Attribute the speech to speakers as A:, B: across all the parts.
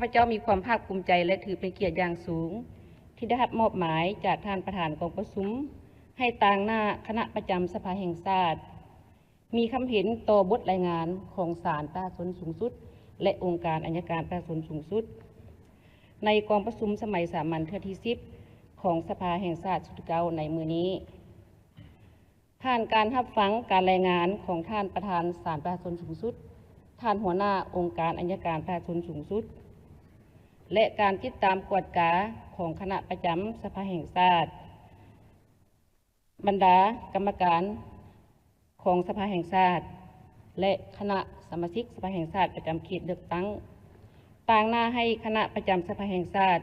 A: พเจ้ามีความภาคภูมิใจและถือเป็นเกียรติอย่างสูงที่ได้รับมอบหมายจากท่านประธานกองประชุมให้ต่างหน้าคณะประจำสภาแห่งชาติมีคำเห็นต่อบทรายงานของศาลประชาชนสูงสุดและองค์การอัยการประชาชนสูงสุดในกองประชุมสมัยสามัญเทื่อที่10ของสภาแห่งชาติสุดเก่าในมือนี้ผ่านการรับฟังการรายงานของท่านประธานศาลประชาชนสูงสุดท่านหัวหน้าองค์การอัยการประชาชนสูงสุดและการติดตามกวดกาของคณะประจำสภาแห่งชาติบรรดากรรมการของสภาแห่งชาติและคณะสมาชิกสภาแห่งชาติประจำเขตเลือกตั้งต่างหน้าให้คณะประจำสภาแห่งชาติ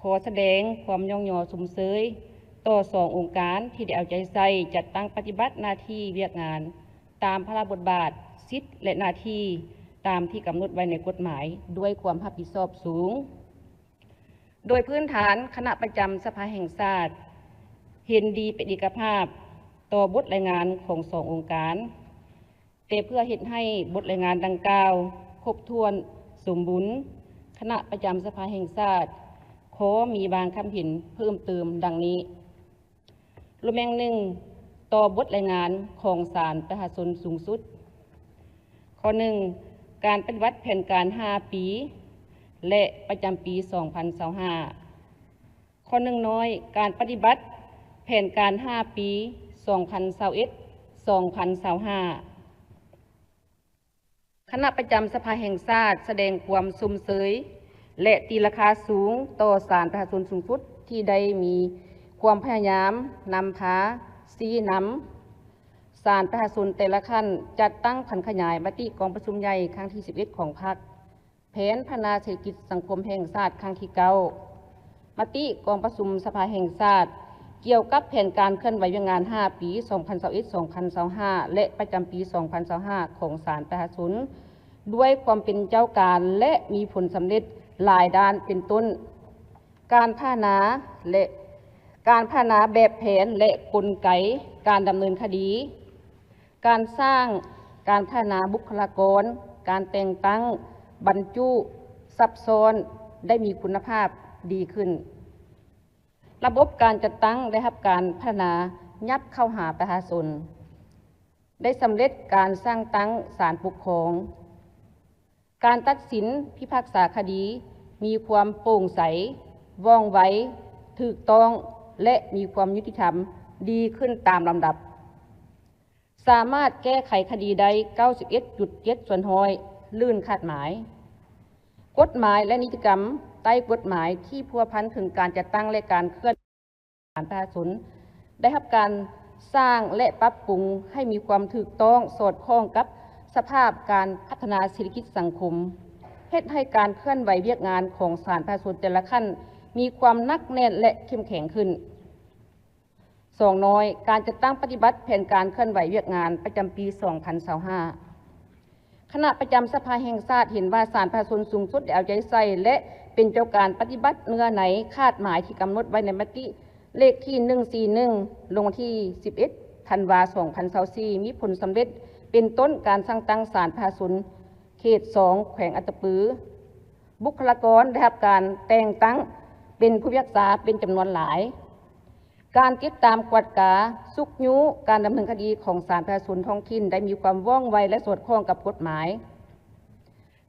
A: ขอแสดงความย่องยอสมเสยต่อ2องค์การที่ได้เอาใจใส่จัดตั้งปฏิบัติหน้าที่เวียกงานตามพระราชบทบาทสิทธิและหน้าที่ตามที่กำหนดไว้ในกฎหมายด้วยความรับผิดชอบสูงโดยพื้นฐานคณะประจำสภาแห่งชาติเห็นดีเป็นเอกภาพต่อบทรายงานของ2องค์การแต่เพื่อเห็นให้บทรายงานดังกล่าวครบถ้วนสมบูรณ์คณะประจำสภาแห่งชาติขอมีบางคำเห็นเพิ่มเติมดังนี้รวมแมงหนึ่งต่อบทรายงานของศาลประชาชนสูงสุดข้อ1การปฏิบัติแผนการ5ปีและประจำปี2025ข้อ1น้อยการปฏิบัติแผนการ5ปี2021-2025คณะประจำสภาแห่งชาติแสดงความสมเสยและตีราคาสูงต่อศาลประชาชนสูงสุดที่ได้มีความพยายามนำพาชี้นำศาลประชาชนแต่ละขั้นจัดตั้งผันขยายมติกองประชุมใหญ่ครั้งที่11ของพรรคแผนพัฒนาเศรษฐกิจสังคมแห่งชาติครั้งที่9มติกองประชุมสภาแห่งชาติเกี่ยวกับแผนการเคลื่อนไหวงาน5ปี2021-2025และประจำปี2025ของศาลประชาชนด้วยความเป็นเจ้าการและมีผลสำเร็จหลายด้านเป็นต้นการพัฒนาแบบแผนและกลไกการดำเนินคดีการสร้างการพัฒนาบุคลากรการแต่งตั้งบรรจุซับซ้อนได้มีคุณภาพดีขึ้นระบบการจัดตั้งได้รับการพัฒนายับเข้าหาประชาชนได้สำเร็จการสร้างตั้งศาลปกครองการตัดสินพิพากษาคดีมีความโปร่งใสว่องไวถูกต้องและมีความยุติธรรมดีขึ้นตามลำดับสามารถแก้ไขคดีได้ 91.7% ลื่นคาดหมายกฎหมายและนิติกรรมใต้กฎหมายที่พัวพันถึงการจัดตั้งและการเคลื่อนศาลประชาชนได้รับการสร้างและปรับปรุงให้มีความถูกต้องสอดคล้องกับสภาพการพัฒนาเศรษฐกิจสังคมเฮ็ดให้การเคลื่อนไหวเวียกงานของศาลประชาชนแต่ละขั้นมีความหนักแน่นและเข้มแข็งขึ้น2น้อยการจัดตั้งปฏิบัติแผนการเคลื่อนไหวเวียกงานประจำปี2025คณะประจำสภาแห่งชาติเห็นว่าศาลประชาชนสูงสุดได้เอาใจใส่และเป็นเจ้าการปฏิบัติเนื้อไหนคาดหมายที่กำหนดไว้ในมติเลขที่141ลงที่11ธันวาคม2024มีผลสำเร็จเป็นต้นการสร้างตั้งศาลประชาชนเขต2แขวงอัตตปือบุคลากรได้รับการแต่งตั้งเป็นผู้พิพากษาเป็นจำนวนหลายการติดตามกวดกาสุกยุการดำเนินคดีของศาลประชาชนท้องถิ่นได้มีความว่องไวและสอดคล้องกับกฎหมาย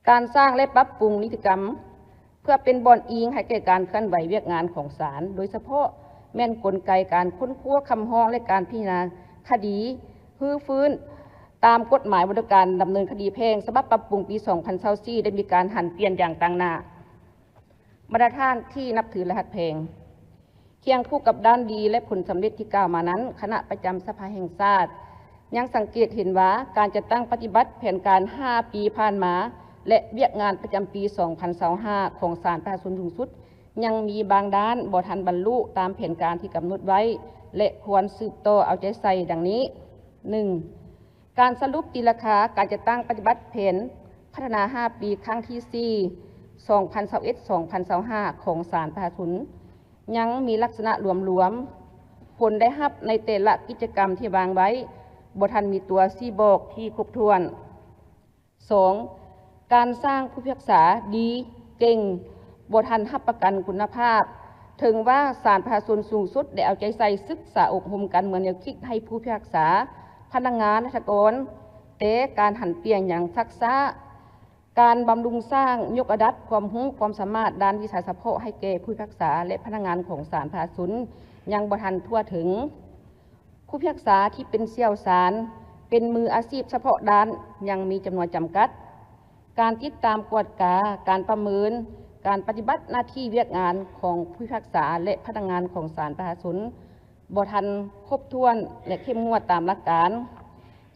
A: การสร้างและปรับปรุงนิติกรรมเพื่อเป็นบ่อนอิงให้แก่การเคลื่อนไหวเวียกงานของศาลโดยเฉพาะแม่นกลไกการค้นคว้าคำร้องและการพิจารณาคดีฮื้อฟื้นตามกฎหมายว่าด้วยการดำเนินคดีแพ่งฉบับปรับปรุงปี2024ได้มีการหันเปลี่ยนอย่างต่างหน้ามาตรฐานที่นับถือและหักแพงเคียงคู่กับด้านดีและผลสำเร็จที่กล่าวมานั้นคณะประจำสภาแห่งชาติยังสังเกตเห็นว่าการจัดตั้งปฏิบัติแผนการ5ปีผ่านมาและเวียกงานประจำปี2025ของศาลประชาชนสูงสุดยังมีบางด้านบ่ทันบรรลุตามแผนการที่กำหนดไว้และควรสืบต่อเอาใจใส่ดังนี้ 1. การสรุปตีราคาการจัดตั้งปฏิบัติแผนพัฒนา5ปีครั้งที่4 2021-2025ของศาลประชาชนยังมีลักษณะรวมๆผลได้รับในแต่ละกิจกรรมที่วางไว้บ่ทันมีตัวชี้บอกที่ครบถ้วน 2. การสร้างผู้พิพากษาดี เก่งบ่ทันรับประกันคุณภาพถึงว่าศาลประชาชนสูงสุดได้เอาใจใส่ศึกษาอบรมกันเมืองแนวคิดให้ผู้พิพากษาพนักงานราชการแต่การหันเปลี่ยนอย่างซักซ้าการบำรุงสร้างยกระดับความรู้ความสามารถด้านวิชาเฉพาะให้แก่ผู้พิพากษาและพนักงานของศาลประชาชนยังบ่ทันทั่วถึงผู้พิพากษาที่เป็นเชี่ยวชาญเป็นมืออาชีพเฉพาะด้านยังมีจำนวนจำกัดการติดตามกวดกาการประเมินการปฏิบัติหน้าที่เวียกงานของผู้พิพากษาและพนักงานของศาลประชาชนบ่ทันครบถ้วนและเข้มงวดตามหลักการ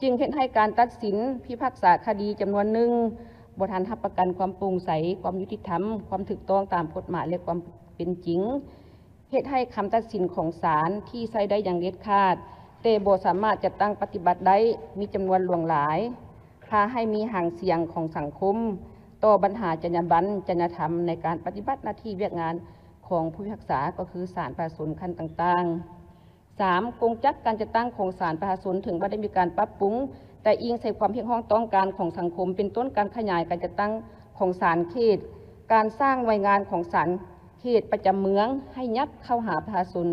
A: จึงเฮ็ดให้การตัดสินพิพากษาคดีจำนวนหนึ่งบ่ทันรับประกันความโปร่งใสความยุติธรรมความถูกต้องตามกฎหมายและความเป็นจริงเฮ็ดให้คำตัดสินของศาลที่ใช้ได้อย่างเด็ดขาดแต่บ่สามารถจัดตั้งปฏิบัติได้มีจำนวนหลวงหลายพาให้มีห่างเสียงของสังคมต่อปัญหาจรรยาบรรณจริยธรรมในการปฏิบัติหน้าที่เวียกงานของผู้พิพากษาก็คือศาลประชาชนขั้นต่างๆ 3. กงจักการจัดตั้งของศาลประชาชนถึงว่าได้มีการปรับปรุงแต่อิงใส่ความเพียงห้องต้องการของสังคมเป็นต้นการขยายการจัดตั้งของศาลเขตการสร้างหน่วยงานของศาลเขตประจำเมืองให้ยับเข้าหาประชาชน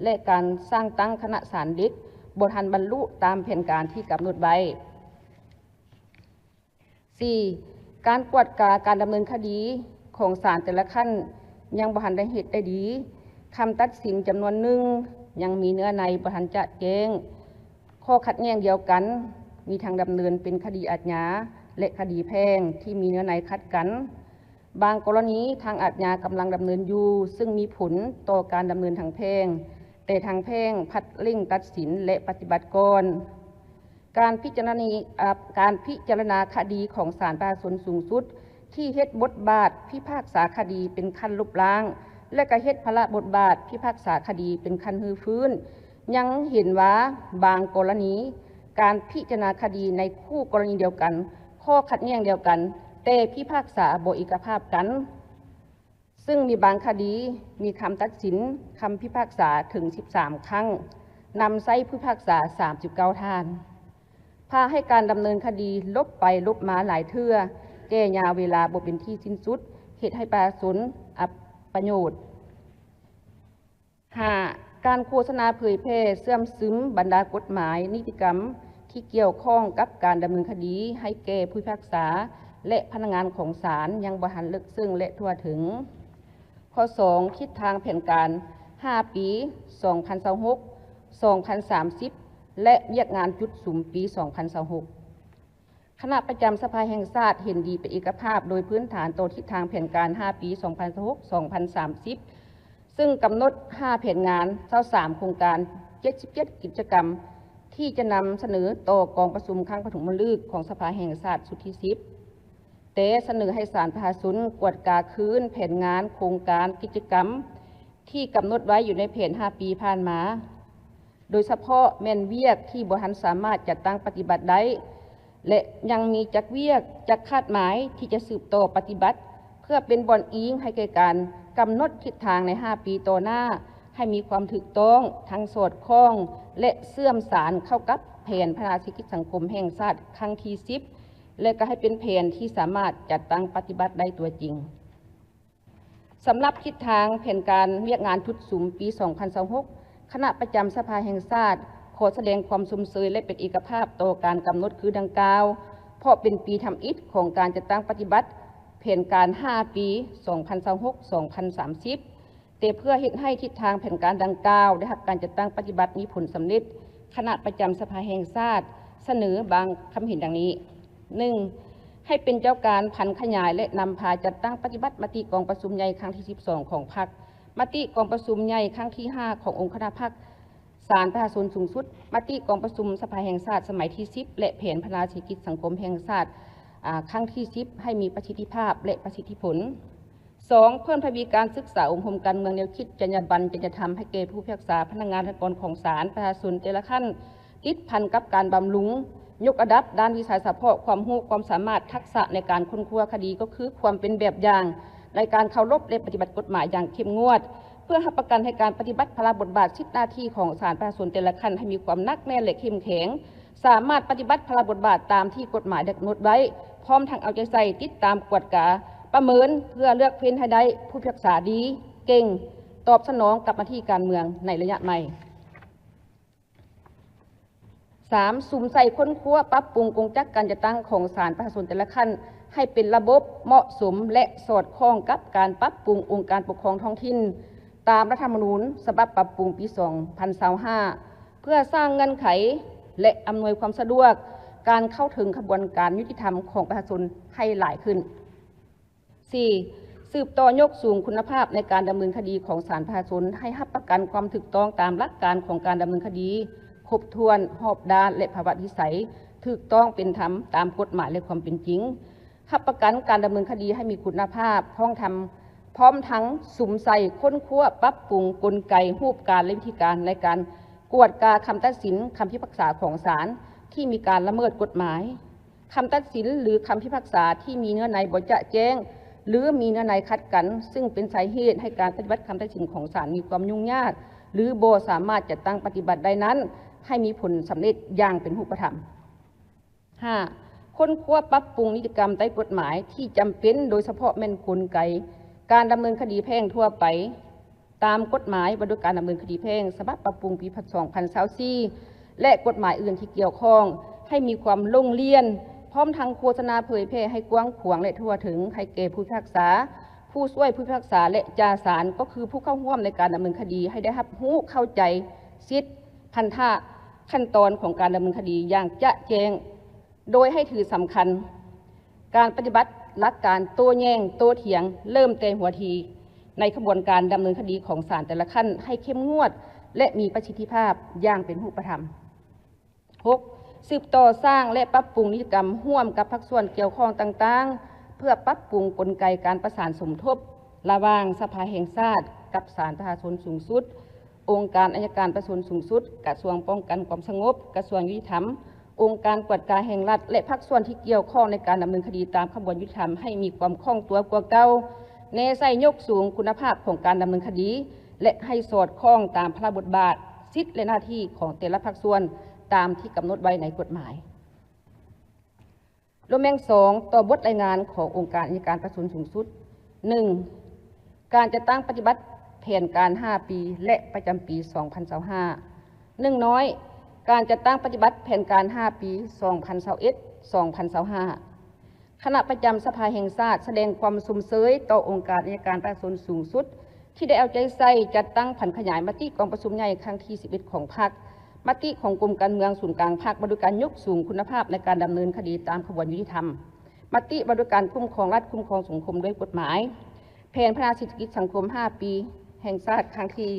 A: และการสร้างตั้งคณะศาลเด็กบ่ทันบรรลุตามแผนการที่กำหนดไว้ 4. การกวดกาการดำเนินคดีของศาลแต่ละขั้นยังบ่ทันได้เฮ็ดได้ดีคำตัดสินจำนวนหนึ่งยังมีเนื้อในบ่ทันจะแจ้งข้อขัดแย้งเดียวกันมีทางดำเนินเป็นคดีอาญาและคดีแพ่งที่มีเนื้อในขัดกันบางกรณีทางอาญากำลังดำเนินอยู่ซึ่งมีผลต่อการดำเนินทางแพ่งแต่ทางแพ่งพัดเร่งตัดสินและปฏิบัติก่อนการพิจารณาคดีของศาลประชาชนสูงสุดที่เฮ็ดบทบาทพิพากษาคดีเป็นขั้นลบล้างและก็เฮ็ดพละบทบาทพิพากษาคดีเป็นขั้นฮือฟื้นยังเห็นว่าบางกรณีการพิจารณาคดีในคู่กรณีเดียวกันข้อขัดแย้งเดียวกันแต่พิพากษาบ่เอกภาพกันซึ่งมีบางคดีมีคำตัดสินคำพิพากษาถึง13ครั้งนำไส้ผู้พิพากษา39ท่านพาให้การดำเนินคดีลบไปลบมาหลายเทื่อแก้ยาเวลาบ่เป็นที่สิ้นสุดเหตุให้ประชาชนอับประโยชน์ 5. การโฆษณาเผยแพร่เสื่อมซึมบรรดากฎหมายนิติกรรมที่เกี่ยวข้องกับการดำเนินคดีให้แก่ผู้พิพากษาและพนักงานของศาลยังบ่ทันลึกซึ้งและทั่วถึงข้อ 2. ทิศทางแผนการ5 ปี 2026 2030 และเวียกงานจุดสุมปี 2026 คณะประจำสภาแห่งชาติเห็นดีเป็นเอกภาพโดยพื้นฐานต่อทิศทางแผนการ5 ปี 2026 2030 ซึ่งกำหนด5แผนงาน23โครงการ77กิจกรรมที่จะนำเสนอต่อกองประชุมครั้งปฐมฤกษ์ของสภาแห่งชาติสุดที่10แต่เสนอให้ศาลประชาชนกวดกาคืนแผนงานโครงการกิจกรรมที่กำหนดไว้อยู่ในแผน5 ปีผ่านมาโดยเฉพาะแม่นเวียกที่บ่ทันสามารถจัดตั้งปฏิบัติได้และยังมีจักเวียกจักคาดหมายที่จะสืบต่อปฏิบัติเพื่อเป็นบ่อนอิงให้แก่การกำหนดทิศทางใน5 ปีต่อหน้าให้มีความถูกต้องทั้งสอดคล้องและเชื่อมสารเข้ากับแผนพัฒนาเศรษฐกิจสังคมแห่งชาติครั้งที่10และก็ให้เป็นแผนที่สามารถจัดตั้งปฏิบัติได้ตัวจริงสำหรับทิศทางแผนการเวียกงานชุดสุมปี 2026 คณะประจำสภาแห่งชาติขอแสดงความสมเสยและเป็นเอกภาพต่อการกำหนดคือดังกล่าวเพราะเป็นปีทำอิฐของการจัดตั้งปฏิบัติแผนการ5 ปี 2026-2030 แต่เพื่อเฮ็ดให้ทิศทางแผนการดังกล่าวได้รับการจัดตั้งปฏิบัติมีผลสำเร็จคณะประจำสภาแห่งชาติเสนอบางคำเห็นดังนี้ 1. ให้เป็นเจ้าการพันขยายและนำพาจัดตั้งปฏิบัติมติกองประชุมใหญ่ครั้งที่12ของพรรคมติกองประชุมใหญ่ครั้งที่5ขององค์คณะพรรคศาลประชาชนสูงสุดมติกองประชุมสภาแห่งชาติสมัยที่10และแผนพัฒนาเศรษฐกิจสังคมแห่งชาติครั้งที่10ให้มีประสิทธิภาพและประสิทธิผล 2. เพิ่มทวีการศึกษาองค์ความการเมืองแนวคิดจรรยาบรรณจริยธรรมให้แก่ผู้พิพากษาพนักงานองค์กรของศาลประชาชนแต่ละขั้นติดพันกับการบำรุงยกระดับด้านวิชาเฉพาะความรู้ความสามารถทักษะในการค้นคว้าคดีก็คือความเป็นแบบอย่างในการเคารพและปฏิบัติกฎหมายอย่างเข้มงวดเพื่อรับประกันให้การปฏิบัติภาระบทบาท10หน้าที่ของศาลประชาชนแต่ละขั้นให้มีความหนักแน่นและเข้มแข็งสามารถปฏิบัติภาระบทบาทตามที่กฎหมายได้กำหนดไว้พร้อมทั้งเอาใจใส่ติดตามกวดกา ประเมินเพื่อเลือกเฟ้นให้ได้ผู้พิพากษาดีเก่งตอบสนองกับหน้าที่การเมืองในระยะใหม่ 3. สุ่มใส่ค้นคว้าปรับปรุงกงจักการจัดตั้งของศาลประชาชนแต่ละขั้นให้เป็นระบบเหมาะสมและสอดคล้องกับการปรับปรุงองค์การปกครองท้องถิ่นตามรัฐธรรมนูญฉบับปรับปรุงปี 2025 เพื่อสร้างเงื่อนไขและอำนวยความสะดวกการเข้าถึงกระบวนการยุติธรรมของประชาชนให้หลายขึ้น 4. สืบต่อยกสูงคุณภาพในการดำเนินคดีของศาลประชาชนให้รับประกันความถูกต้องตามหลักการของการดำเนินคดีครบถ้วนรอบด้านและภาวะวิสัยถูกต้องเป็นธรรมตามกฎหมายและความเป็นจริงรับประกันการดำเนินคดีให้มีคุณภาพพร้อมทั้งสุ่มใส่ค้นคว้าปรับปรุงกลไกรูปการและวิธีการในการกวดกาคำตัดสินคำพิพากษาของศาลที่มีการละเมิดกฎหมายคำตัดสินหรือคำพิพากษาที่มีเนื้อในบ่จะแจ้งหรือมีเนื้อในขัดกันซึ่งเป็นสาเหตุให้การปฏิบัติคำตัดสินของศาลมีความยุ่งยากหรือบ่สามารถจัดตั้งปฏิบัติได้นั้นให้มีผลสำเร็จอย่างเป็นรูปธรรม 5. ค้นคว้าปรับปรุงนิติกรรมใต้กฎหมายที่จำเป็นโดยเฉพาะแม่นกลไกการดำเนินคดีแพ่งทั่วไปตามกฎหมายว่าด้วยการดำเนินคดีแพ่งฉบับปรับปรุงปี 2024 และกฎหมายอื่นที่เกี่ยวข้องให้มีความลงเลียนพร้อมทั้งโฆษณาเผยแพร่ให้กว้างขวางและทั่วถึงให้แก่ผู้พิพากษาผู้ช่วยผู้พิพากษาและจาศาลก็คือผู้เข้าร่วมในการดำเนินคดีให้ได้รับรู้เข้าใจสิทธิพันธะขั้นตอนของการดำเนินคดีอย่างจะแจ้งโดยให้ถือสำคัญการปฏิบัติหลักการโต้แย้งโต้เถียงเริ่มแต่หัวทีในกระบวนการดำเนินคดีของศาลแต่ละขั้นให้เข้มงวดและมีประสิทธิภาพอย่างเป็นรูปธรรม 6. สืบต่อสร้างและปรับปรุงนิติกรรมร่วมกับภาคส่วนเกี่ยวข้องต่างๆเพื่อปรับปรุงกลไกการประสานสมทบระหว่างสภาแห่งชาติกับศาลประชาชนสูงสุดองค์การอัยการประชาชนสูงสุดกระทรวงป้องกันความสงบกระทรวงยุติธรรมองค์การกวดการแห่งรัฐและภาคส่วนที่เกี่ยวข้องในการดำเนินคดีตามกระบวนยุติธรรมให้มีความคล่องตัวกว่าเก่าแนใส่ยกสูงคุณภาพของการดำเนินคดีและให้สอดคล้องตามพระบทบาทสิทธิและหน้าที่ของแต่ละภาคส่วนตามที่กำหนดไว้ในกฎหมายรวมแม่ง 2. ต่อบทรายงานขององค์การอัยการประชาชนสูงสุด 1. การจะตั้งปฏิบัติแผนการ 5 ปีและประจำปี 2025 น้อยการจะตั้งปฏิบัติแผนการ 5 ปี 2021-2025 คณะประจำสภาแห่งชาติแสดงความสมเสยต่อองค์การอัยการประชาชนสูงสุดที่ได้เอาใจใส่จัดตั้งผันขยายมติกองประชุมใหญ่ครั้งที่ 11 ของพรรคมติของกรมการเมืองศูนย์กลางภาคบริการยกสูงคุณภาพในการดำเนินคดีตามกระบวนยุติธรรมมติบริการคุ้มครองรัฐคุ้มครองสังคมด้วยกฎหมายแผนพัฒนาเศรษฐกิจสังคม 5 ปีแห่งชาติครั้งที่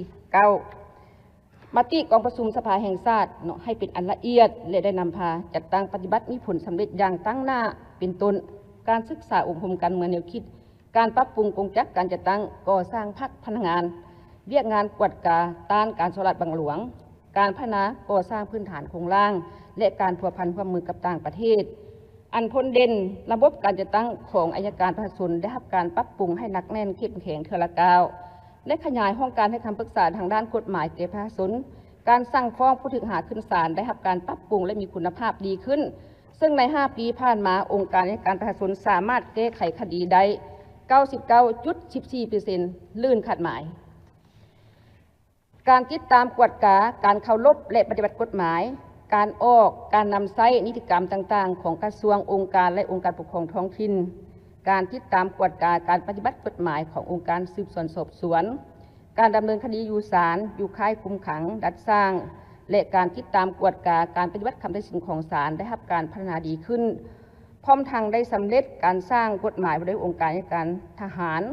A: 9 มติกองประชุมสภาแห่งชาติให้เป็นอันละเอียดและได้นำพาจัดตั้งปฏิบัติมีผลสำเร็จอย่างตั้งหน้าเป็นต้นการศึกษาอบรมการเมืองแนวคิดการปรับปรุงกงจักการจัดตั้งก่อสร้างพรรคพนักงานเวียกงานกวดกาต้านการสลัดบังหลวงการพัฒนาก่อสร้างพื้นฐานโครงสร้างและการพัวพันร่วมมือกับต่างประเทศอันพ้นเด่นระบบการจัดตั้งของอัยการประชาชนได้รับการปรับปรุงให้หนักแน่นเข้มแข็งเทื่อละก้าวและขยายห้องการให้คำปรึกษาทางด้านกฎหมายแก่ประชาชนการสั่งฟ้องผู้ถูกหาขึ้นศาลได้รับการปรับปรุงและมีคุณภาพดีขึ้นซึ่งใน 5 ปีผ่านมาองค์การอัยการประชาชนสามารถแก้ไขคดีได้ 99.14% ลื่นขาดหมายการติดตามกวดกาการเคารพและปฏิบัติกฎหมายการออกการนำใช้นิติกรรมต่างๆของกระทรวงองค์การและองค์การปกครองท้องถิ่นการติดตามกวดกาการปฏิบัติกฎหมายขององค์การสืบสวนสอบสวนการดำเนินคดีอยู่ศาลอยู่ค่ายคุมขังดัดสร้างและการติดตามกวดกาการปฏิบัติคำตัดสินของศาลได้รับการพัฒนาดีขึ้นพร้อมทั้งได้สำเร็จการสร้างกฎหมายโดยองค์การอัยการทหาร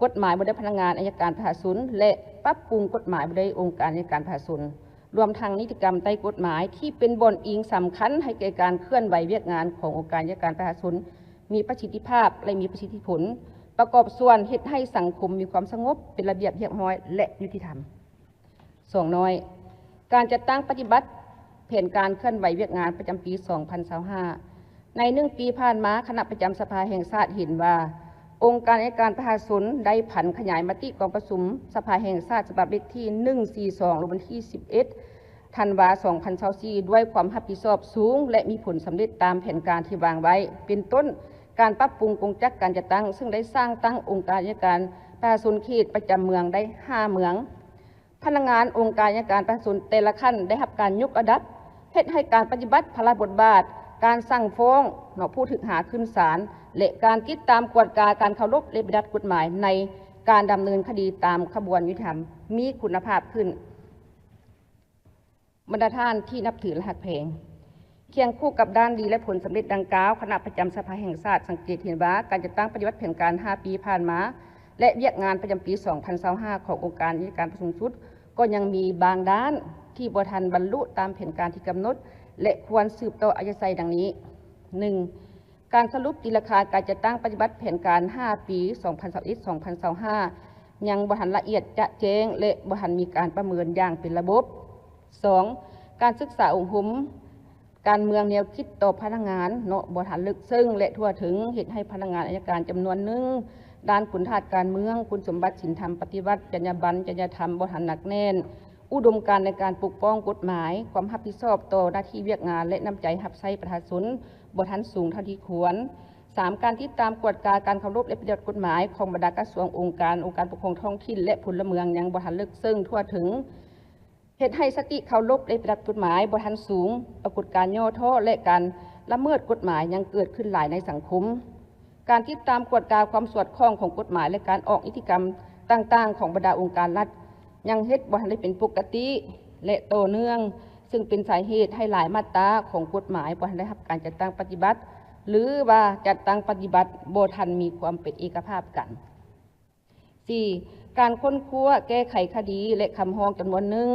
A: กฎหมายโดยพนักงานอัยการประชาชนและปรับปรุงกฎหมายโดยองค์การอัยการประชาชนรวมทั้งนิติกรรมใต้กฎหมายที่เป็นบนอิงสำคัญให้แก่การเคลื่อนไหวเวียกงานขององค์การอัยการประชาชนมีประสิทธิภาพและมีประสิทธิผลประกอบส่วนเฮ็ดให้สังคมมีความสงบเป็นระเบียบเรียบร้อยและยุติธรรม 2. การจัดตั้งปฏิบัติแผนการเคลื่อนไหวเวียกงานประจำปี 2025 ใน1 ปีผ่านมาคณะประจำสภาแห่งชาติเห็นว่าองค์การอัยการประชาชนได้ผันขยายมติกองประชุมสภาแห่งชาติฉบับเลขที่ 142 ลงวันที่ 11 ธันวาคม 2024 ด้วยความรับผิดชอบสูงและมีผลสำเร็จตามแผนการที่วางไว้เป็นต้น การปรับปรุงกงจักรการจัดตั้งซึ่งได้สร้างตั้งองค์การอัยการประชาชนเขตประจำเมืองได้5เมืองพนักงานองค์การอัยการประชาชนแต่ละขั้นได้รับการยกระดับเฮ็ดให้การปฏิบัติพระราชบทบาทการสั่งฟ้องผู้ถูกหาขึ้นศาลและการติดตามกวดการเคารพและปฏิบัติกฎหมายในการดำเนินคดีตามขบวนยุติธรรมมีคุณภาพขึ้นบรรดาท่านที่นับถือและหักแพงเคียงคู่กับด้านดีและผลสำเร็จดังกล่าวคณะประจำสภาแห่งชาติสังเกตเห็นว่าการจัดตั้งปฏิวัติแผนการ5ปีผ่านมาและเวียกงานประจำปี 2025 ขององค์การอัยการสูงสุดก็ยังมีบางด้านที่บ่ทันบรรลุตามแผนการที่กำหนดและควรสืบต่ออายสัยดังนี้ 1. การสรุปตีราคาการจัดตั้งปฏิบัติแผนการ5ปี 2021-2025 ยังบ่ทันละเอียดจะแจ้งและบ่ทันมีการประเมินอย่างเป็นระบบ 2. การศึกษาองค์หุมการเมืองแนวคิดต่อพนักงานบ่ทันลึกซึ้งและทั่วถึงเหตุให้พนักงานอัยการจำนวนหนึ่งด้านคุณธาตุการเมืองคุณสมบัติศีลธรรมปฏิบัติจรรยาบรรณจริยธรรมบ่ทันหนักแน่นอุดมการณ์ในการปกป้องกฎหมายความรับผิดชอบต่อหน้าที่เวียกงานและน้ำใจรับใช้ประชาชนบ่ทันสูงเท่าที่ควร 3. การติดตามกวดการเคารพและปฏิบัติกฎหมายของบรรดากระทรวงองค์การปกครองท้องถิ่นและพลเมืองยังบ่ทันลึกซึ้งทั่วถึงเหตุให้สติเคารพและปฏิบัติกฎหมายบ่ทันสูงปรากฏการย่อท้อและการละเมิดกฎหมายยังเกิดขึ้นหลายในสังคมการติดตามกวดความสอดคล้องของกฎหมายและการออกนิติกรรมต่างๆของบรรดาองค์การรัฐยังเฮ็ดบ่ทันได้เป็นปกติและต่อเนื่องซึ่งเป็นสาเหตุให้หลายมาตราของกฎหมายบ่ทันได้รับการจัดตั้งปฏิบัติหรือว่าจัดตั้งปฏิบัติบ่ทันมีความเป็นเอกภาพกัน 4. การค้นคว้าแก้ไขคดีและคำร้องจำนวนหนึ่ง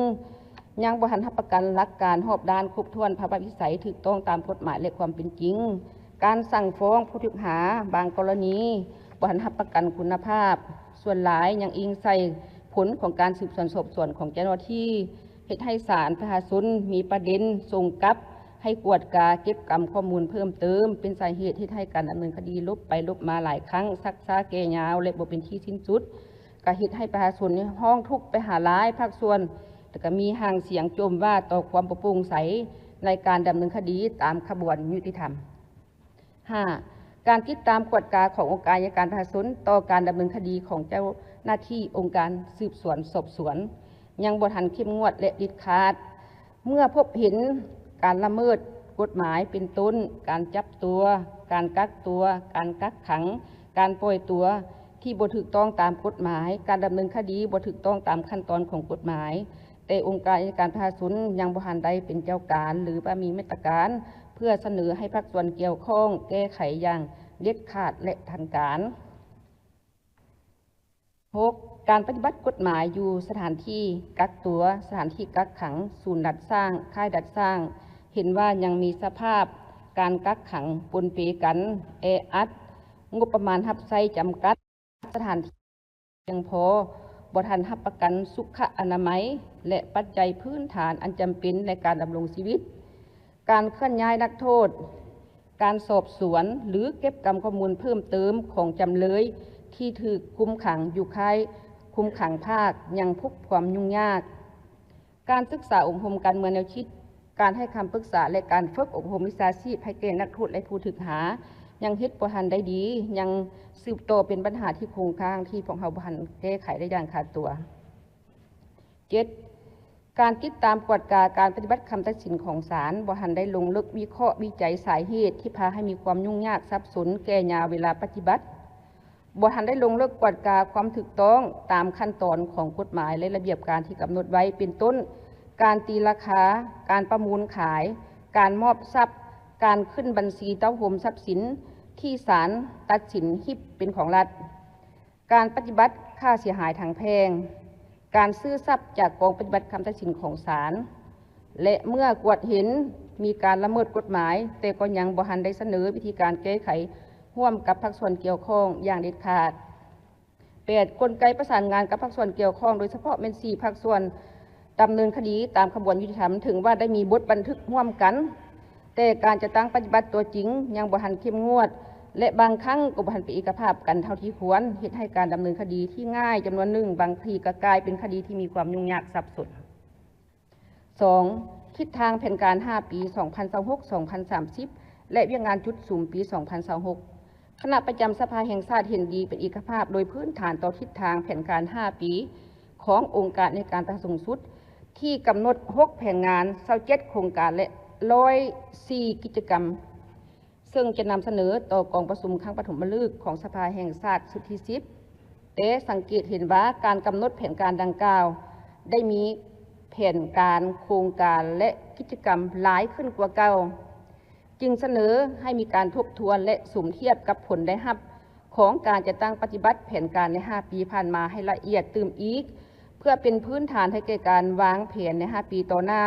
A: ยังบ่ทันรับประกันหลักการรอบด้านครบถ้วนพระวิสัยถูกต้องตามกฎหมายและความเป็นจริงการสั่งฟ้องผู้ถูกหาบางกรณีบ่ทันรับประกันคุณภาพส่วนหลายยังอิงใส่ผลของการสืบสวนสอบสวนของเจ้าหน้าที่เฮ็ดให้ศาลประชาชนมีประเด็นส่งกลับให้กวดเก็บกำข้อมูลเพิ่มเติมเป็นสาเหตุที่ให้การดำเนินคดีลบไปลบมาหลายครั้งซักซ้าแก่ยาวและบ่เป็นที่สิ้นสุดก็เฮ็ดให้ประชาชนห้องทุกข์ไปหาหลายภาคส่วนแต่ก็มีห่างเสียงโจมว่าต่อความโปร่งใสในการดำเนินคดีตามขบวนยุติธรรม 5. การติดตามกวดขององค์การอัยการประชาชนต่อการดำเนินคดีของเจ้าหน้าที่องค์การสืบสวนสอบสวนยังบ่ทันเข้มงวดและเด็ดขาดเมื่อพบเห็นการละเมิดกฎหมายเป็นต้นการจับตัวการกักตัวการกักขังการปล่อยตัวที่บ่ถูกต้องตามกฎหมายการดำเนินคดีบ่ถูกต้องตามขั้นตอนของกฎหมายแต่องค์การอัยการประชาชนยังบ่ทันได้เป็นเจ้าการหรือว่ามีมาตรการเพื่อเสนอให้ภาคส่วนเกี่ยวข้องแก้ไขอย่างเด็ดขาดและทันการ 6. การปฏิบัติกฎหมายอยู่สถานที่กักตัวสถานที่กักขังศูนย์ดัดสร้างค่ายดัดสร้างเห็นว่ายังมีสภาพการกักขังปนเปกันแออัดงบประมาณรับใช้จำกัดสถานที่เพียงพอบ่ทันรับประกันสุขอนามัยและปัจจัยพื้นฐานอันจำเป็นในการดำรงชีวิตการเคลื่อนย้ายนักโทษการสอบสวนหรือเก็บกำข้อมูลเพิ่มเติมของจำเลยที่ถูกคุมขังอยู่ค่ายคุมขังภาคยังพบความยุ่งยากการศึกษาอบรมการเมืองแนวคิดการให้คำปรึกษาและการฝึกอบรมวิชาชีพให้แก่นักโทษและผู้ถูกหายังเฮ็ดบ่ทันได้ดียังสืบต่อเป็นปัญหาที่คงค้างที่พวกเราบ่ทันแก้ไขได้อย่างขาดตัว 7. การติดตามกวดการปฏิบัติคำตัดสินของศาลบ่ทันได้ลงลึกวิเคราะห์วิจัยสาเหตุที่พาให้มีความยุ่งยากสับสนแก่ยาวเวลาปฏิบัติบ่ทันได้ลงลึกกวดความถูกต้องตามขั้นตอนของกฎหมายและระเบียบการที่กำหนดไว้เป็นต้นการตีราคาการประมูลขายการมอบทรัพย์การขึ้นบัญชีเต้าโฮมทรัพย์สินที่ศาลตัดสินฮิบเป็นของรัฐการปฏิบัติค่าเสียหายทางแพ่งการซื้อทรัพย์จากกองปฏิบัติคำตัดสินของศาลและเมื่อกวดเห็นมีการละเมิดกฎหมายแต่ก็ยังบ่ทันได้เสนอวิธีการแก้ไขร่วมกับภาคส่วนเกี่ยวข้องอย่างเด็ดขาด 8. กลไกประสานงานกับภาคส่วนเกี่ยวข้องโดยเฉพาะเป็น4ภาคส่วนดำเนินคดีตามขบวนยุติธรรมถึงว่าได้มีบทบันทึกร่วมกันแต่การจะตั้งปฏิบัติตัวจริงยังบ่ทันเข้มงวดและบางครั้งก็บ่ทันเป็นเอกภาพกันเท่าที่ควรเฮ็ดให้การดำเนินคดีที่ง่ายจำนวนหนึ่งบางทีก็กลายเป็นคดีที่มีความยุ่งยากซับซ้อน 2. ทิศทางแผนการ5ปี 2026-2030 และเวียกงานจุดสูงปี 2026 คณะประจำสภาแห่งชาติเห็นดีเป็นเอกภาพโดยพื้นฐานต่อทิศทางแผนการ 5 ปีขององค์การในการประสูงสุดที่กำหนด 6 แผนงาน27โครงการและ104 กิจกรรมซึ่งจะนำเสนอต่อกองประชุมครั้งปฐมฤกษ์ของสภาแห่งชาติสุดที่ 10แต่สังเกตเห็นว่าการกำหนดแผนการดังกล่าวได้มีแผนการโครงการและกิจกรรมหลายขึ้นกว่าเก่าจึงเสนอให้มีการทบทวนและสุ่มเทียบกับผลได้รับของการจัดตั้งปฏิบัติแผนการใน 5 ปีผ่านมาให้ละเอียดตื่มอีกเพื่อเป็นพื้นฐานให้แก่การวางแผนใน 5 ปีต่อหน้า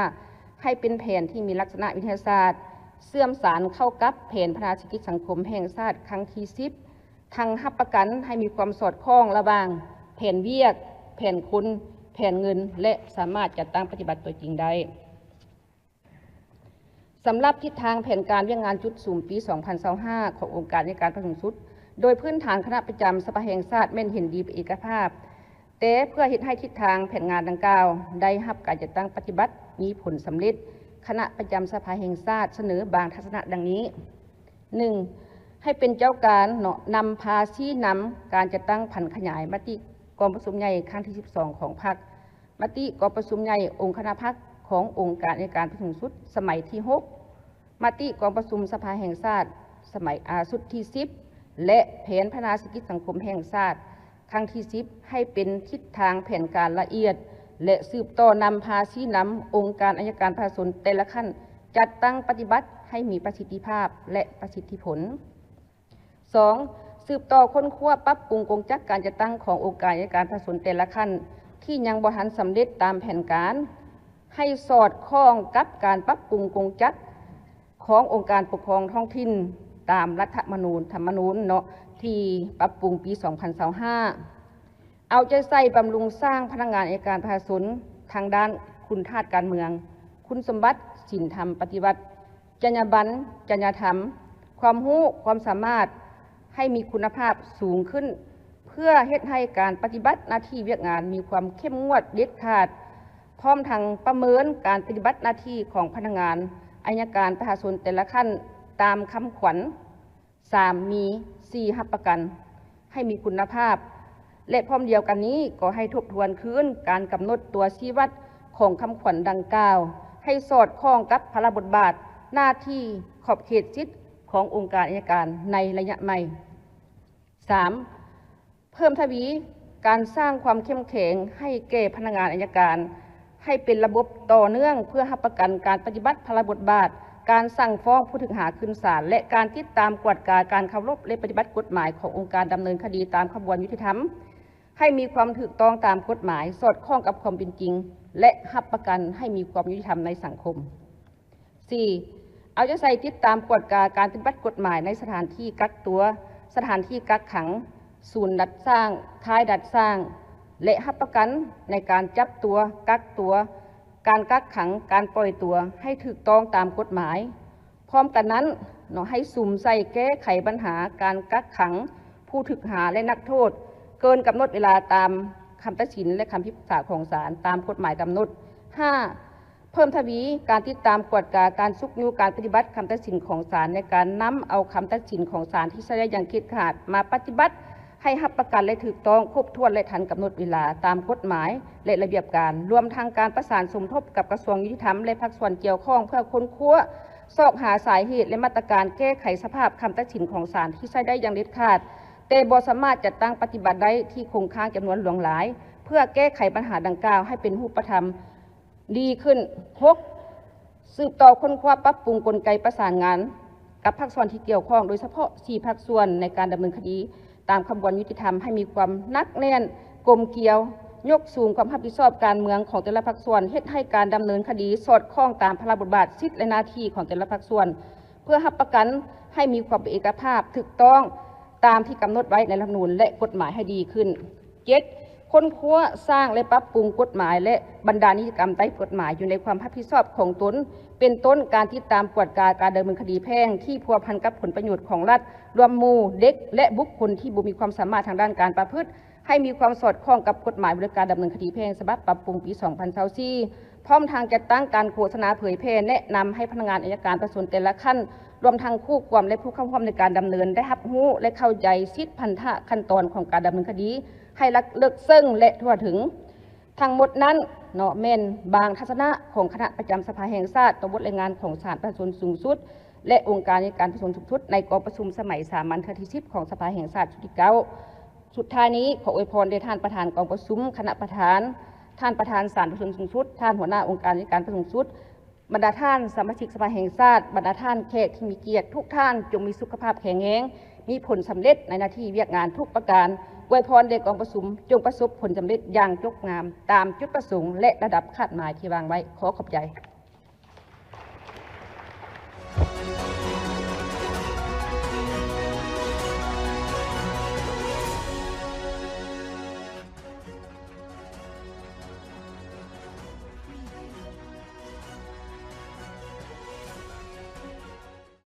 A: ให้เป็นแผนที่มีลักษณะวิทยาศาสตร์เสื่อมสารเข้ากับแผนพัฒนาเศรษฐกิจสังคมแห่งชาติครั้งที่ 10 ทั้งรับประกันให้มีความสอดคล้องระหว่างแผนเวียกแผนคุณแผนเงินและสามารถจัดตั้งปฏิบัติตัวจริงได้สำหรับทิศทางแผนการเวียกงานจุดสูงปี 2025 ขององค์การในการประชุมสุดโดยพื้นฐานคณะประจำสภาแห่งชาติแม่นเห็นดีเป็นเอกภาพแต่เพื่อเฮ็ดให้ทิศทางแผนงานดังกล่าวได้รับการจัดตั้งปฏิบัติมีผลสำเร็จคณะประจำสภาแห่งชาติเสนอบางทัศนะดังนี้ 1. ให้เป็นเจ้าการนำพาชี้นำการจัดตั้งผันขยายมติกองประชุมใหญ่ครั้งที่ 12 ของพรรคมติกองประชุมใหญ่องค์คณะพรรคขององค์การในการประชุมสุดสมัยที่ 6 มติกองประชุมสภาแห่งชาติสมัยสุดที่ 10 และแผนพัฒนาเศรษฐกิจสังคมแห่งชาติครั้งที่ 10 ให้เป็นทิศทางแผนการละเอียดและสืบต่อนำพาชี้นำองค์การอัยการประชาชนแต่ละขั้นจัดตั้งปฏิบัติให้มีประสิทธิภาพและประสิทธิผล 2. สืบต่อค้นคว้าปรับปรุงกงจักการจัดตั้งขององค์การอัยการประชาชนแต่ละขั้นที่ยังบ่ทันสำเร็จตามแผนการให้สอดคล้องกับการปรับปรุงกงจักขององค์การปกครองท้องถิ่นตามรัฐธรรมนูญที่ปรับปรุงปี 2025 เอาใจใส่บำรุงสร้างพนักงานอัยการประชาชนทางด้านคุณธาตุการเมืองคุณสมบัติศีลธรรมปฏิบัติจรรยาบรรณจริยธรรมความรู้ความสามารถให้มีคุณภาพสูงขึ้นเพื่อเฮ็ดให้การปฏิบัติหน้าที่เวียกงานมีความเข้มงวดเด็ดขาดพร้อมทั้งประเมินการปฏิบัติหน้าที่ของพนักงานอัยการประชาชนแต่ละขั้นตามคำขวัญ 3 มี 4 รับประกันให้มีคุณภาพและพร้อมเดียวกันนี้ก็ให้ทบทวนคืนการกำหนดตัวชี้วัดของคำขวัญดังกล่าวให้สอดคล้องกับพระบทบาทหน้าที่ขอบเขตสิทธิขององค์การอัยการในระยะใหม่ 3. เพิ่มทวีการสร้างความเข้มแข็งให้แก่พนักงานอัยการให้เป็นระบบต่อเนื่องเพื่อรับประกันการปฏิบัติพระบทบาทการสั่งฟ้องผู้ถูกหาขึ้นศาลและการติดตามกวดการเคารพและปฏิบัติกฎหมายขององค์การดำเนินคดีตามกระบวนยุติธรรมให้มีความถูกต้องตามกฎหมายสอดคล้องกับความเป็นจริงและรับประกันให้มีความยุติธรรมในสังคม 4. เอาใจใส่ติดตามกวดการปฏิบัติกฎหมายในสถานที่กักตัวสถานที่กักขังศูนย์ดัดสร้างค่ายดัดสร้างและรับประกันในการจับตัวกักตัวการกักขังการปล่อยตัวให้ถูกต้องตามกฎหมายพร้อมกันนั้นให้สุ่มใส่แก้ไขปัญหาการกักขังผู้ถูกหาและนักโทษเกินกำหนดเวลาตามคำตัดสินและคำพิพากษาของศาลตามกฎหมายกำหนด 5. เพิ่มทวีการติดตามกวดการซุกยูการปฏิบัติคำตัดสินของศาลในการนำเอาคำตัดสินของศาลที่ใช้ได้อย่างเด็ดขาดมาปฏิบัติให้รับประกันและถูกต้องครบถ้วนและทันกำหนดเวลาตามกฎหมายและระเบียบการรวมทั้งการประสานสมทบกับกระทรวงยุติธรรมและภาคส่วนเกี่ยวข้องเพื่อค้นคว้าสอบหาสาเหตุและมาตรการแก้ไขสภาพคำตัดสินของศาลที่ใช้ได้อย่างเด็ดขาดแต่บ่สามารถจัดตั้งปฏิบัติได้ที่คงค้างจำนวนหลวงหลายเพื่อแก้ไขปัญหาดังกล่าวให้เป็นรูปธรรมดีขึ้น 6. สืบต่อค้นคว้าปรับปรุงกลไกประสานงานกับภาคส่วนที่เกี่ยวข้องโดยเฉพาะ4ภาคส่วนในการดำเนินคดีตามขบวนยุติธรรมให้มีความนักแน่นกลมเกลียวยกสูงความรับผิดชอบการเมืองของแต่ละภาคส่วนเฮ็ดให้การดำเนินคดีสอดคล้องตามพระบทบาทสิทธิและหน้าที่ของแต่ละภาคส่วนเพื่อรับประกันให้มีความเป็นเอกภาพถูกต้องตามที่กำหนดไว้ในรัฐธรรมนูญและกฎหมายให้ดีขึ้น 7. ค้นคว้าสร้างและปรับปรุงกฎหมายและบรรดานิติกรรมใต้กฎหมายอยู่ในความรับผิดชอบของตนเป็นต้นการติดตามกวดการดำเนินคดีแพ่งที่พัวพันกับผลประโยชน์ของรัฐรวมหมู่เด็กและบุคคลที่บ่มีความสามารถทางด้านการประพฤติให้มีความสอดคล้องกับกฎหมายบริการดำเนินคดีแพ่งฉบับปรับปรุงปี 2024 พร้อมทางจัดตั้งการโฆษณาเผยแพร่แนะนำให้พนักงานอัยการประสวนแต่ละขั้นรวมทั้งคู่ความและผู้เข้าร่วมในการดำเนินได้รับรู้และเข้าใจสิทธิพันธะขั้นตอนของการดำเนินคดีให้ลึกซึ้งและทั่วถึงทั้งหมดนั้นเนาะแม่นบางทัศนะของคณะประจำสภาแห่งชาติต่อบทรายงานของศาลประชาชนสูงสุดและองค์การในการประชุมสุดในกองประชุมสมัยสามัญเทื่อที่10ของสภาแห่งชาติชุดที่9สุดท้ายนี้ขออวยพรแด่ท่านประธานกองประชุมคณะประธานท่านประธานศาลประชาชนสูงสุดท่านหัวหน้าองค์การในการประชุมสุดบรรดาท่านสมาชิกสภาแห่งชาติบรรดาท่านแขกที่มีเกียรติทุกท่านจงมีสุขภาพแข็งแรงมีผลสำเร็จในหน้าที่เวียกงานทุกประการอวยพรเด็กกองประชุมจงประสบผลสำเร็จอย่างยกงามตามจุดประสงค์และระดับคาดหมายที่วางไว้ขอขอบใจ